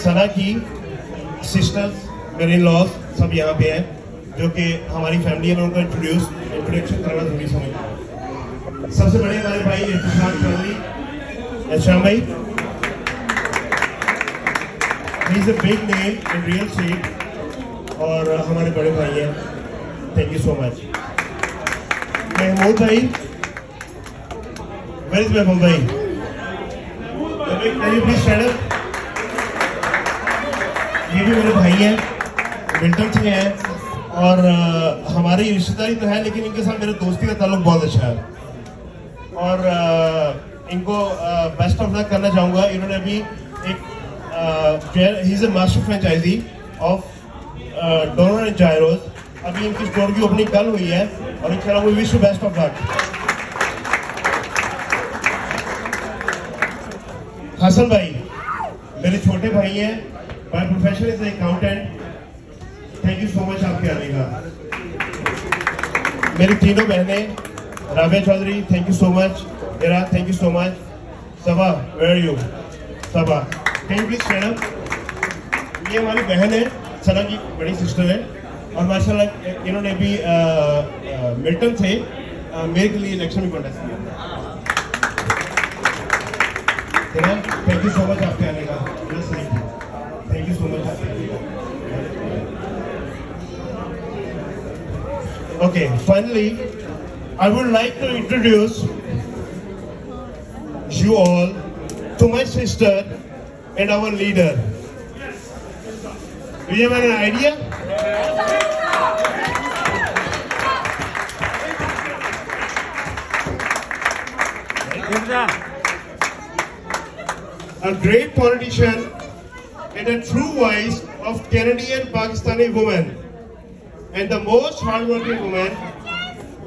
सना की सिस्टर्स, मेरे लॉज सब यहाँ पे हैं, जो कि हमारी फैमिली है। मैं उनका इंट्रोडक्शन करना थोड़ी समझ। सबसे बड़े हमारे भाई एहतमाम फैमिली, श्याम भाई, he is a big name in real estate, और हमारे बड़े भाई हैं। Thank you so much. Mahmood भाई, वेयर इज महमूद भाई? Please stand up. ये भी मेरे भाई हैं, मिल्टन से हैं, और हमारी रिश्तेदारी तो है, लेकिन इनके साथ मेरे दोस्ती का ताल्लुक बहुत अच्छा है, और इनको बेस्ट ऑफ लक करना चाहूँगा। इन्होंने अभी एक he is a master franchisee of दौरान एंड जाए। अभी इनकी स्टोर की ओपनिंग कल हुई है, और इंशाल्लाह we wish you best of luck. Hasan भाई मेरे छोटे भाई हैं, by profession is accountant. Thank you so much आपके आने का। मेरी तीनों बहनें, Rabia Chaudhary, thank you so much. Ira, thank you so much. Saba, where are you? Saba, can you please stand up? ये हमारी बहन है, सना की बड़ी सिस्टर है, और माशाल्लाह इन्होंने भी मिल्टन से मेरे के लिए इलेक्शन में कॉन्टेस्ट किया। थैंक यू सो मच आपके आने का। Thank you so much. Okay, finally, I would like to introduce you all to my sister and our leader. Do you have an idea? A great politician and a true voice of Canadian Pakistani woman, and the most hardworking woman,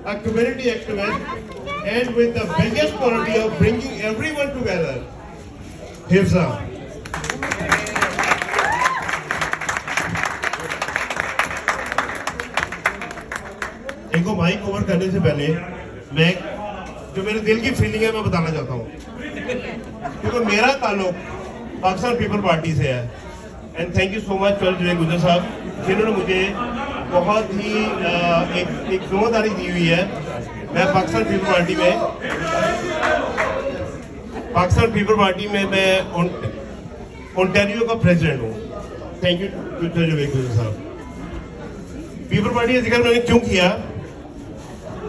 a community activist, and with the biggest quality of bringing everyone together, Hifza. इनको mic over करने से पहले मैं जो मेरे दिल की feeling है मैं बताना चाहता हूँ, क्योंकि मेरा ताल्लुक पाकिस्तान पीपल पार्टी से है। And thank you so much for गुजर साहब, जिन्होंने मुझे बहुत ही एक जिम्मेदारी दी हुई है। मैं पाकिस्तान पीपल पार्टी में मैं ओंटारियो का प्रेसिडेंट हूँ। थैंक यू गुजर साहब। पीपल पार्टी का जिक्र मैंने क्यों किया?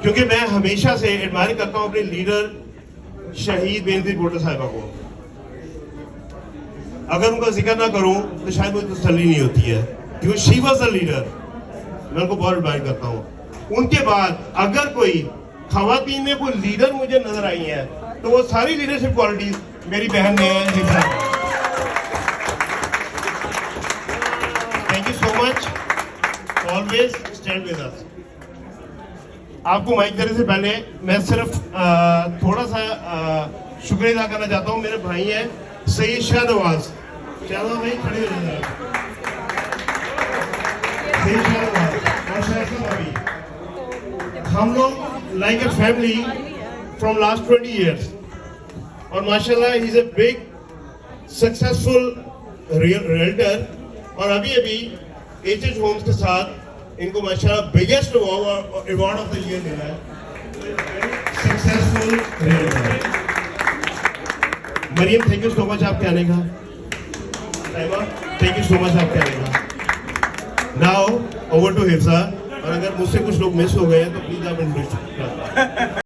क्योंकि मैं हमेशा से एडमायर करता हूँ अपने लीडर शहीद बेनजीर भुट्टो साहिबा को। अगर उनका जिक्र ना करूं तो शायद मुझे तसल्ली नहीं होती है, क्योंकि शी वाज अ लीडर। मैं उनको बहुत एडमायर करता हूं। उनके बाद अगर कोई खवातीन में कोई लीडर मुझे नजर आई है तो वो सारी लीडरशिप क्वालिटीज मेरी बहन ने है। Thank you so much, always stand with us. आपको माइक देने से पहले मैं सिर्फ थोड़ा सा शुक्रिया अदा करना चाहता हूँ। मेरे भाई हैं सईद शाहनवाज, शाहनवाज भाई खड़े हो जाए। सईद शाहनवाज और शाहनवाज भाभी, हम लोग like a family from last 20 years, और माशाल्लाह he is a big successful realtor, और अभी एचएच होम्स के साथ इनको माशाल्लाह biggest award of the year मिला है, successful realtor. Maryam, thank you so much आपके आने का। थैंक यू सो मच आपके आने का। नाउ ओवर टू हिफ्जा, और अगर मुझसे कुछ लोग मिस हो गए तो प्लीज आप इंट्रोड्यूस।